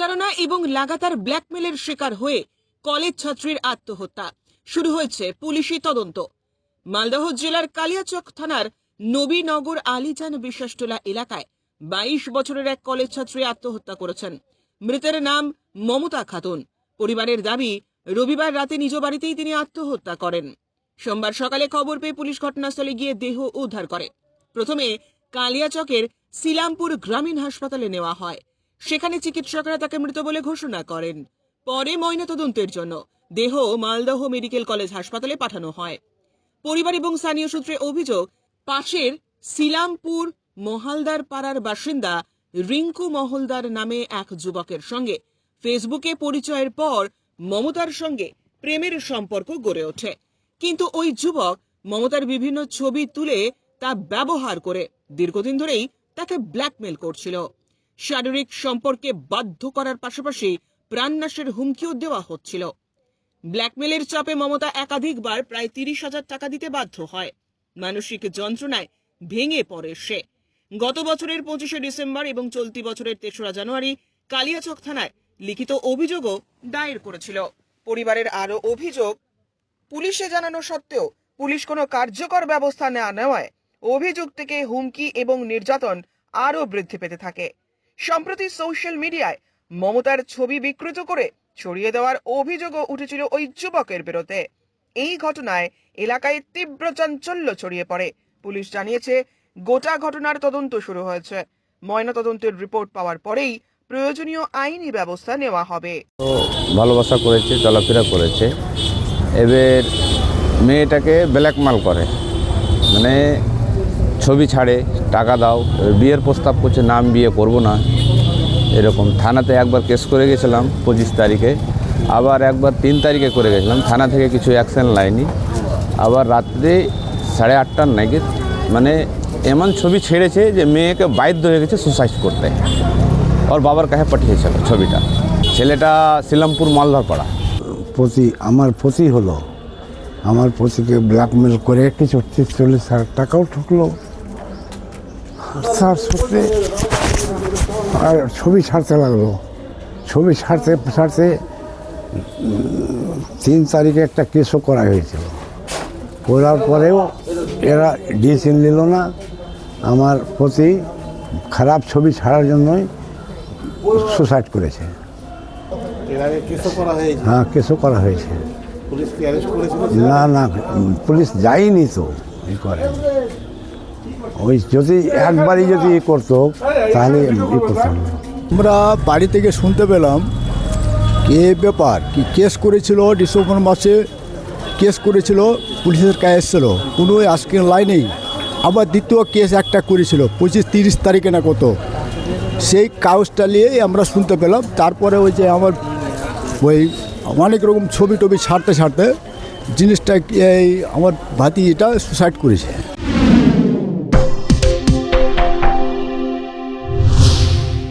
প্রতারণা এবং লাগাতার ব্ল্যাকমেলের শিকার হয়ে কলেজ ছাত্রীর আত্মহত্যা। শুরু হয়েছে পুলিশি তদন্ত। মালদহ জেলার কালিয়াচক থানার নবীনগর আলীজান বিশ্বাসটোলা এলাকায় 22 বছরের এক কলেজ ছাত্রী আত্মহত্যা করেছেন। মৃতের নাম মমতা খাতুন। পরিবারের দাবি, রবিবার রাতে নিজ বাড়িতেই তিনি আত্মহত্যা করেন। সোমবার সকালে খবর পেয়ে পুলিশ ঘটনাস্থলে গিয়ে দেহ উদ্ধার করে। প্রথমে কালিয়াচকের সিলামপুর গ্রামীণ হাসপাতালে নেওয়া হয়। সেখানে চিকিৎসকরা তাকে মৃত বলে ঘোষণা করেন। পরে ময়নাতদন্তের জন্য দেহ মালদহ মেডিকেল কলেজ হাসপাতালে পাঠানো হয়। পরিবার এবং স্থানীয় সূত্রে অভিযোগ, পাশের সিলামপুর মহালদার পাড়ার বাসিন্দা রিঙ্কু মহলদার নামে এক যুবকের সঙ্গে ফেসবুকে পরিচয়ের পর মমতার সঙ্গে প্রেমের সম্পর্ক গড়ে ওঠে। কিন্তু ওই যুবক মমতার বিভিন্ন ছবি তুলে তা ব্যবহার করে দীর্ঘদিন ধরেই তাকে ব্ল্যাকমেল করছিল। শারীরিক সম্পর্কে বাধ্য করার পাশাপাশি প্রাণনাশের হুমকিও দেওয়া হচ্ছিল। ব্ল্যাকমেলের চাপে মমতা একাধিকবার প্রায় 30,000 টাকা দিতে বাধ্য হয়। মানসিক যন্ত্রণায় ভেঙে পড়ে সে। গত বছরের 25শে ডিসেম্বর এবং চলতি বছরের 3রা জানুয়ারি কালিয়াচক থানায় লিখিত অভিযোগও দায়ের করেছিল। পরিবারের আরও অভিযোগ, পুলিশে জানানো সত্ত্বেও পুলিশ কোনো কার্যকর ব্যবস্থা না নেওয়ায় অভিযুক্তকে হুমকি এবং নির্যাতন আরও বৃদ্ধি পেতে থাকে। সম্প্রতি সোশ্যাল মিডিয়ায় মমতার ছবি বিকৃত করে ছড়িয়ে দেওয়ার অভিযোগও উঠেছিল ওই যুবকের বিরুদ্ধে। এই ঘটনায় এলাকায় তীব্র চাঞ্চল্য ছড়িয়ে পড়ে। পুলিশ জানিয়েছে, গোটা ঘটনার তদন্ত শুরু হয়েছে। ময়নাতদন্তের রিপোর্ট পাওয়ার পরেই প্রয়োজনীয় আইনি ব্যবস্থা নেওয়া হবে। ভালোবাসা করেছে, চলাফেরা করেছে, এবার মেয়েটাকে ব্ল্যাকমেল করে, মানে ছবি ছাড়ে, টাকা দাও, বিয়ের প্রস্তাব করছে, নাম বিয়ে করব না এরকম। থানাতে একবার কেস করে গেছিলাম 25 তারিখে, আবার একবার 3 তারিখে করে গেছিলাম। থানা থেকে কিছু অ্যাকশন লাইনি। আবার রাত্রে 8:30টার নাকি মানে এমন ছবি ছেড়েছে যে মেয়েকে বাধ্য হয়ে গেছে সুসাইড করতে। ওর বাবার কাছে পাঠিয়েছিল ছবিটা। ছেলেটা সিলামপুর মালদার পাড়া। আমার পতি হলো, আমার পতিকে ব্ল্যাকমেল করে কিছু 40,000 টাকাও ঠকলো। তার সত্ত্বে আর ছবি ছাড়তে লাগলো। ছবি ছাড়তে 3 তারিখে একটা কেসও করা হয়েছিল। করার পরেও এরা ডিসিশন নিল না। আমার প্রতি খারাপ ছবি ছাড়ার জন্যই সুসাইড করেছে। হ্যাঁ, কেসও করা হয়েছে। না, পুলিশ যায়নি তো করে। ওই যদি একবারই যদি করতো তাহলে করতাম। আমরা বাড়ি থেকে শুনতে পেলাম এ ব্যাপার কি কেস করেছিল, ডিসেম্বর মাসে কেস করেছিল, পুলিশের কাছে এসেছিল, কোনো আজকে লাইনেই। আবার দ্বিতীয় কেস একটা করেছিল 25-30 তারিখে না কত, সেই কাগজটা নিয়েই আমরা শুনতে পেলাম। তারপরে ওই যে আমার ওই অনেক রকম ছবি টবি ছাড়তে জিনিসটা এই আমার ভাতিজিটা সুসাইড করেছে।